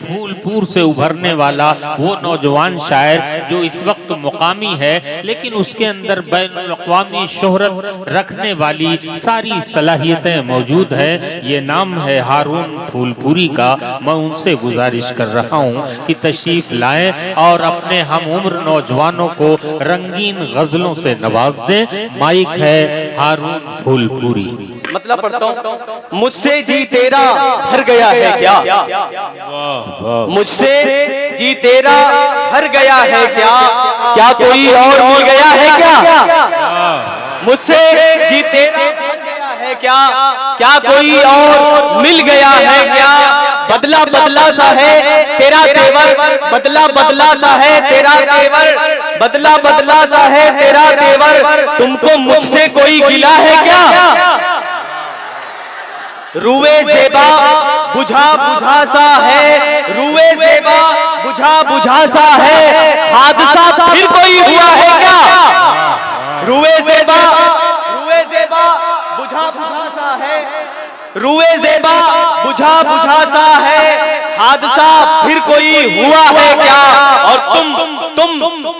फूलपुर से उभरने वाला वो नौजवान शायर जो इस वक्त मुकामी है लेकिन उसके अंदर बैनुल अक़वामी शोहरत रखने वाली सारी सलाहियतें मौजूद हैं। ये नाम है हारून फूलपुरी का। मैं उनसे गुजारिश कर रहा हूँ कि तशरीफ लाएं और अपने हम उम्र नौजवानों को रंगीन गजलों से नवाज दें। माइक है हारून फूलपुरी। मतलब पढ़ता हूँ, मुझसे जी तेरा भर गया है क्या, मुझसे जी तेरा भर गया है क्या, क्या कोई और मिल गया है क्या, मुझसे जी तेरा भर गया है क्या, क्या कोई और मिल गया है क्या, बदला बदला सा है तेरा तेवर, बदला बदला सा है तेरा तेवर, बदला बदला सा है तेरा तेवर, तुमको मुझसे कोई गिला है क्या, रुए ज़ेबा बुझा बुझा सा है, रुए ज़ेबा बुझा बुझा सा है, हादसा फिर कोई हुआ है क्या, रुए ज़ेबा बुझा बुझा सा है, रुए ज़ेबा बुझा बुझा सा है, हादसा फिर कोई हुआ है क्या, और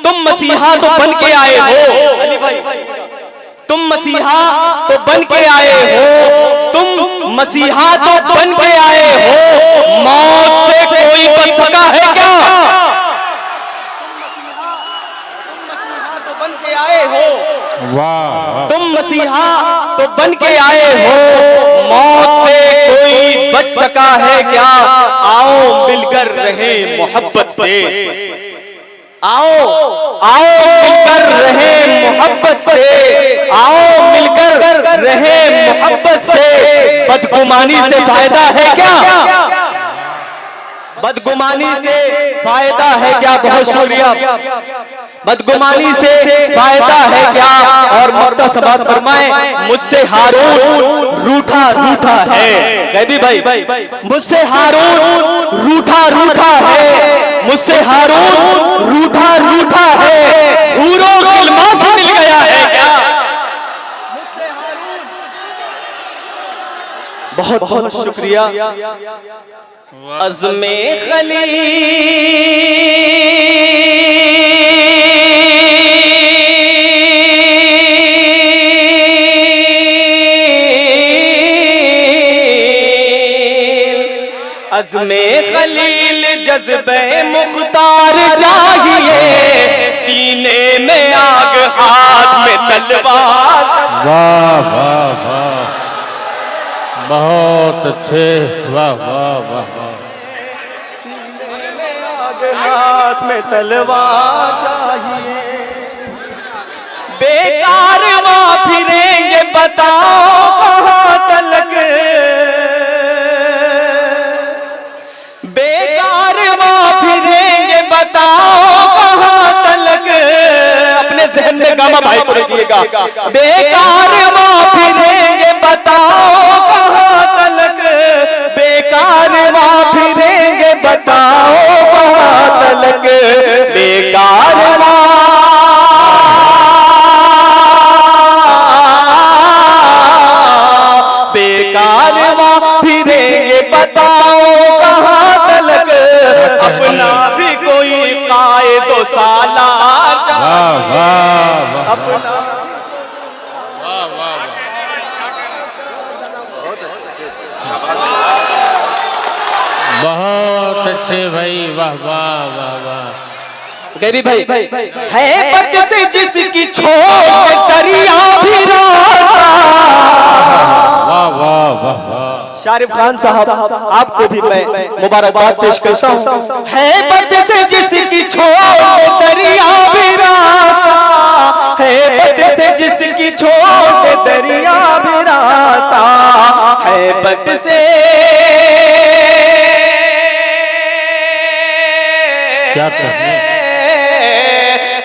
तुम मसीहा तो बन के आए हो अली भाई, तुम मसीहा तो बन के आए हो, तुम मसीहा तो बन के आए हो, मौत से कोई बच सका है क्या, तुम मसीहा तो बन के आए हो, वाह, तुम मसीहा तो बन के आए हो, मौत से कोई बच सका है क्या, आओ मिलकर रहे मोहब्बत से, आओ आओ मिलकर रहे मोहब्बत से, आओ मिलकर रहे मोहब्बत से, बदगुमानी से फायदा है क्या, बदगुमानी से फायदा है क्या, बहुत शुक्रिया, बदगुमानी से फायदा है क्या, और मक्ता समात फरमाए, मुझसे हारून रूठा रूठा है, गैबी भाई मुझसे हारून रूठा रूठा है, मुझसे हारून रूठा रूठा है, हूरों की इल्मास मिल गया है क्या, मुझसे हारून, बहुत बहुत शुक्रिया, अज़्मे खलील अज़्मे खलील जज्बे मुख्तार चाहिए, सीने में आग हाथ में तलवार, वाह वाह वाह, बहुत अच्छे, वाह वाह वाह वाह, सीने में आग हाथ में तलवार चाहिए, बेकार वहाँ फिरेंगे बताओ कहाँ तलक, बेकार वहाँ फिरेंगे बताओ कहाँ तलक, अपने जहन में गामा भाई को रखिएगा, बेकार वहाँ फिरेंगे बताओ कहाँ तलक, बेकार वहाँ फिरेंगे बताओ कहाँ तलक, बेकार बेकार फिरेंगे बताओ कहाँ तलक, अपना भी कोई कायदो साला चाहिए, अपना बहुत अच्छे भाई, वाह वाह वाह वाह, गैरी भाई है बद से जिसकी छोड़ दरिया भी रास्ता, वाह वाह वाह वाह, शारिफ खान साहब आपको भी मैं मुबारकबाद पेश करता हूँ, है बद से जिसकी छोड़ दरिया भी रास्ता, है बद से जिसकी छोड़ दरिया भी रास्ता, है बद से क्या कहने,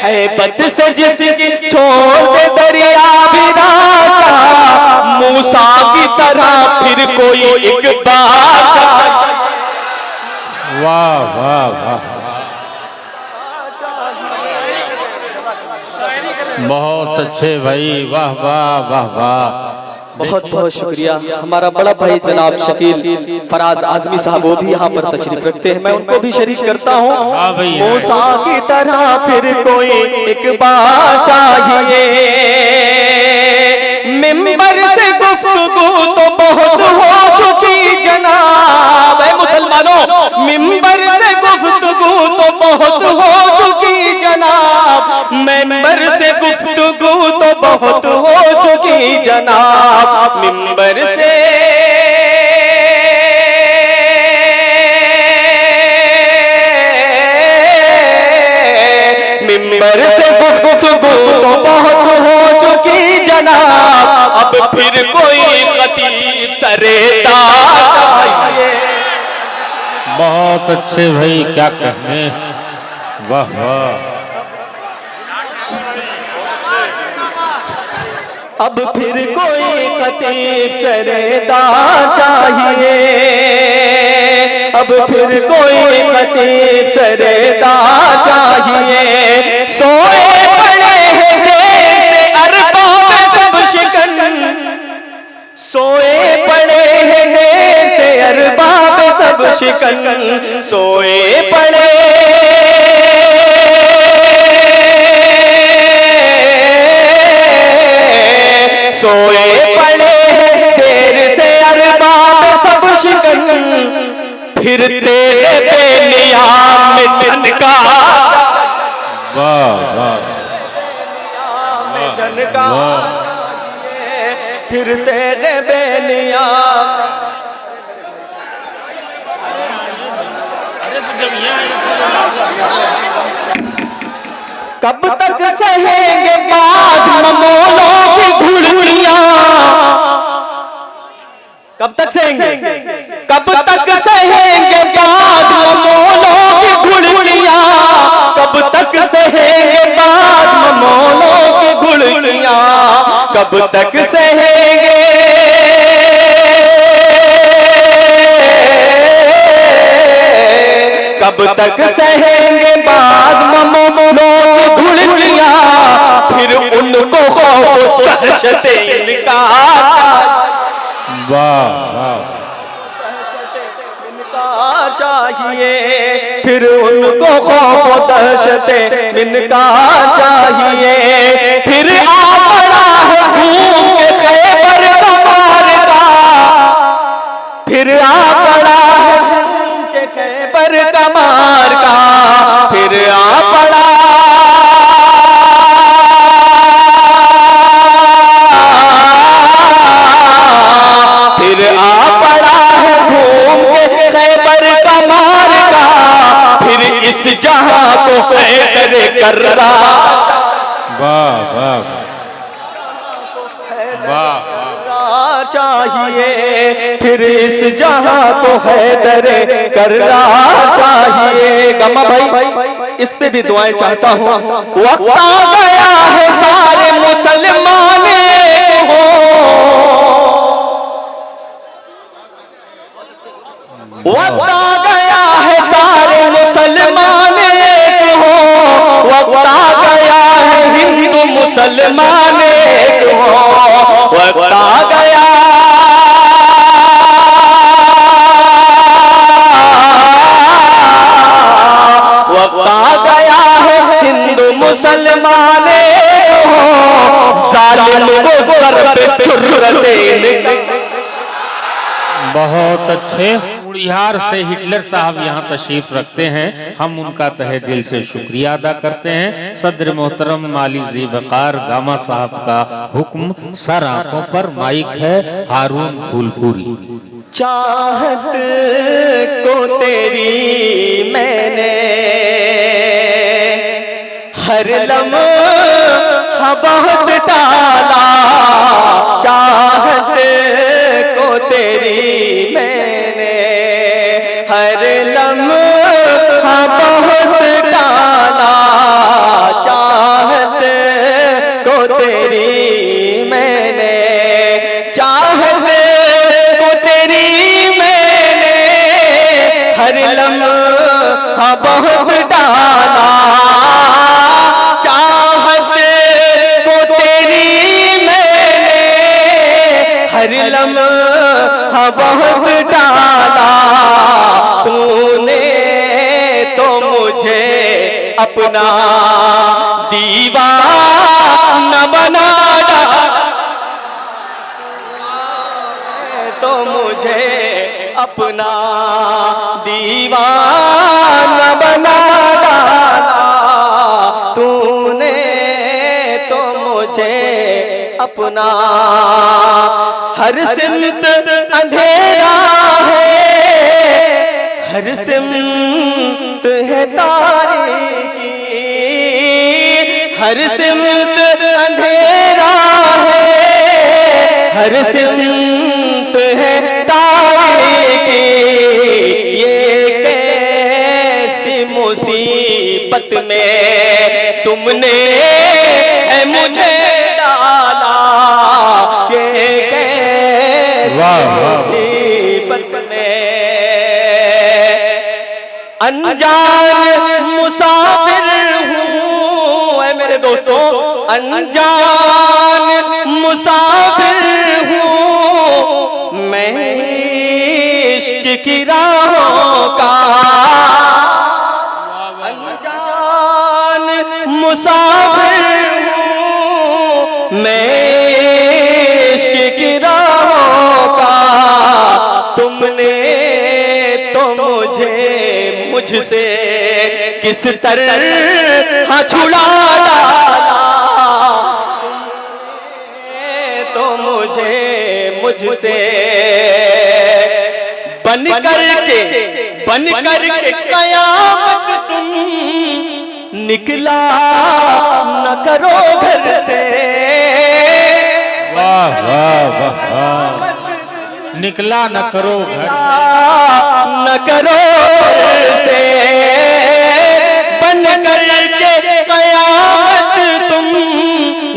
है बद से जिसकी छोड़ दे दरिया भी रास्ता, मूसा की तरह फिर कोई एक बात, वाह वाह वाह, बहुत अच्छे भाई, वाह वाह वाह वाह, बहुत बहुत शुक्रिया। हमारा बड़ा भाई जनाब शकील फराज आजमी साहब वो भी यहाँ पर तशरीफ रखते हैं, मैं उनको भी शरीक करता हूँ। मूसा की तरह फिर कोई एक बार चाहिए, मिंबर से गुफ्तगू तो बहुत हो चुकी जनाब। ऐ मुसलमानों, मिंबर से गुफ्तगू तो बहुत हो चुकी जनाब, मिंबर से गुफ्तगू तो बहुत हो चुकी जनाब, मिंबर से मिंबर से गुफ्तगू तो बहुत हो चुकी जनाब, अब फिर कोई खतीब सरेता चाहिए। बहुत अच्छे भाई, क्या कहने, वाह वाह। अब फिर कोई खतीब सरेदार चाहिए, अब फिर कोई खतीब सरेदार चाहिए। सोए पड़े हैं देर से अरबाब सब शिकन, सोए पड़े हैं देर से अरबाब सब शिकन, सोए पड़े सोए पड़े हैं देर से अरबाब सब शिकन, फिर तेरे बेनियाम में झनका, वाह वाह, में झनका, फिर तेरे बेनियाम। कब तक सहेंगे बाज ममोलों की घुड़कियां, कब तक सहेंगे, कब तक सहेंगे बाज ममोलों की घुड़कियां, कब तक सहेंगे बाज ममोलों की घुड़कियां, कब तक सहेंगे, कब तक सहेंगे बाज ममोलों की घुड़कियां, फिर उनको खौफ दहशत इनकार, वाह वाह, इनकार चाहिए, फिर उनको खौफ दहशत इनकार चाहिए। फिर आ पड़ा है घूम के खैबर का मारका, फिर आ पड़ा है घूम के खैबर का मारका, फिर आ पड़ा इस जहां को हैदर कर रहा, वाह वाह वाह चाहिए, फिर इस जहां को हैदर कर रहा चाहिए। गमा भाई इस पे भी दुआएं चाहता हूँ। वक्त आ गया है सारे मुसलमान हो, वक्त आ गया है सारे मुसलमान एक हो, वक्त आ गया है हिंदू मुसलमान एक हो, वक्त आ गया, वक्त आ गया है हिंदू मुसलमान एक हो, जालिम को सर पे छुरा देने। बहुत अच्छे। बिहार से हिटलर साहब यहाँ तशरीफ रखते हैं, हम उनका तहे दिल से शुक्रिया अदा करते हैं। सदर मोहतरम माली जी वकार गामा साहब का हुक्म, सर आंखों पर माइक है, हारून फूलपुरी। चाहत को तेरी मैंने हर लम्हा बहुत टाला, चाहत को तेरी मैंने हर लम्हा बहुत टाला, चाहत को तेरी मैंने, चाहत को तेरी मैंने हर लम्हा बहुत टाला, चाहत को तेरी मैंने हाँ बहुत डाला तूने तो मुझे अपना दीवाना बना डाला, तो मुझे अपना दीवाना बना डाला, तूने तो मुझे अपना। हर सिमत अंधेरा है, हर सिमत है तारीकी, हर सिमत अंधेरा है, हर सिमत है तारीकी। ये कैसी मुसीबत में तुमने है मुझे डाला, ये कैसी मुसीबत में। अनजान मुसाफिर हूँ ऐ मेरे दोस्तों, अनजान मुसाफिर हूँ मैं इश्क की राहों का, अनजान मुसाफिर हूँ मैं इश्क की राहों का। तुमने तो मुझसे किस तरह छुड़ा डाला, तो मुझसे बन करके कयामत तुम निकला न करो घर से। वाह वाह वाह वाह, निकला न करो घर न करो घर से, बन करके कयामत तुम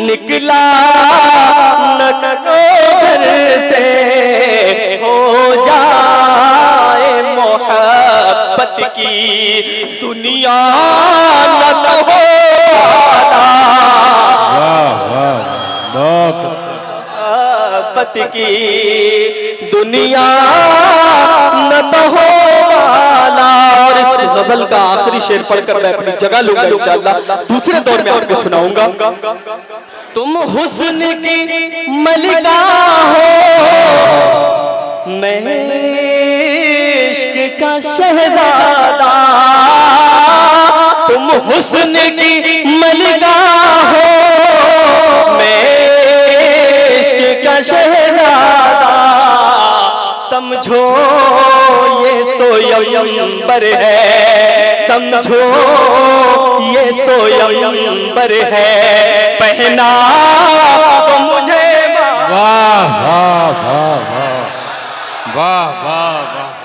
निकला न करो घर से। हो जाए मोहब्बत की दुनिया न तो हो मोहब्बत की दुनिया न तो हो वाला। और इस गजल का आखिरी शेर पढ़कर मैं अपनी जगह लूंगा इंशाअल्लाह, दूसरे दौर में आपको सुनाऊंगा। तुम हुस्न की मलिका हो मैं इश्क का शहजादा, तुम हुस्न की मलिका हो मैं इश्क का शहजादा। समझो ये सोयंबर है, समझो ये सोयंबर है, पहना तो मुझे। वाह वाह वाह वाह वाह वाह।